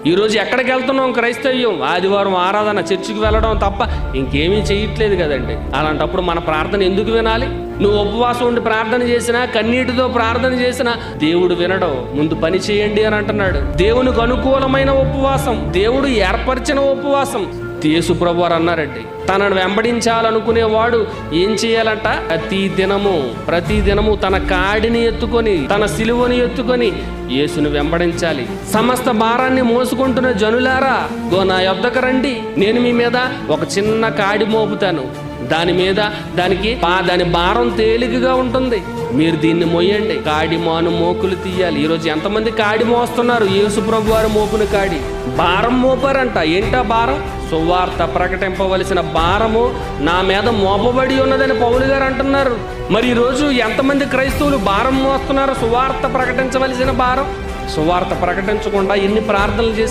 ఈరోజు ఎక్కడికి వెళ్తున్నాం? క్రైస్తవ్యం ఆదివారం ఆరాధన, చర్చికి వెళ్ళడం తప్ప ఇంకేమీ చేయట్లేదు కదండి. అలాంటప్పుడు మన ప్రార్థన ఎందుకు వినాలి? నువ్వు ఉపవాసం ఉండి ప్రార్థన చేసినా, కన్నీటితో ప్రార్థన చేసినా దేవుడు వినడం. ముందు పని చేయండి అని అంటున్నాడు. దేవునికి అనుకూలమైన ఉపవాసం, దేవుడు ఏర్పరిచిన ఉపవాసం. యేసు ప్రభువు వారు అన్నారండి, తనను వెంబడించాలనుకునేవాడు ఏం చేయాలంట? ప్రతి దినము తన కాడిని ఎత్తుకొని, తన సిలువని ఎత్తుకొని యేసును వెంబడించాలి. సమస్త భారాన్ని మోసుకుంటున్న జనులారా, నా యొద్దకు రండి, నేను మీ మీద ఒక చిన్న కాడి మోపుతాను. దాని భారం తేలికగా ఉంటుంది. మీరు దీన్ని మోయండి. కాడి మాను మోకులు తీయాలి. ఈరోజు ఎంతమంది కాడి మోస్తున్నారు? యేసు ప్రభు వారు మోపుని కాడి భారం మోపారంట. ఏంటా భారం? సువార్త ప్రకటింపవలసిన భారము నా మీద మోపబడి ఉన్నదని పౌలు గారు అంటున్నారు. మరి ఈరోజు ఎంతమంది క్రైస్తవులు భారం మోస్తున్నారు? సువార్త ప్రకటించవలసిన భారం. సువార్త ప్రకటించకుండా ఎన్ని ప్రార్థనలు చేసి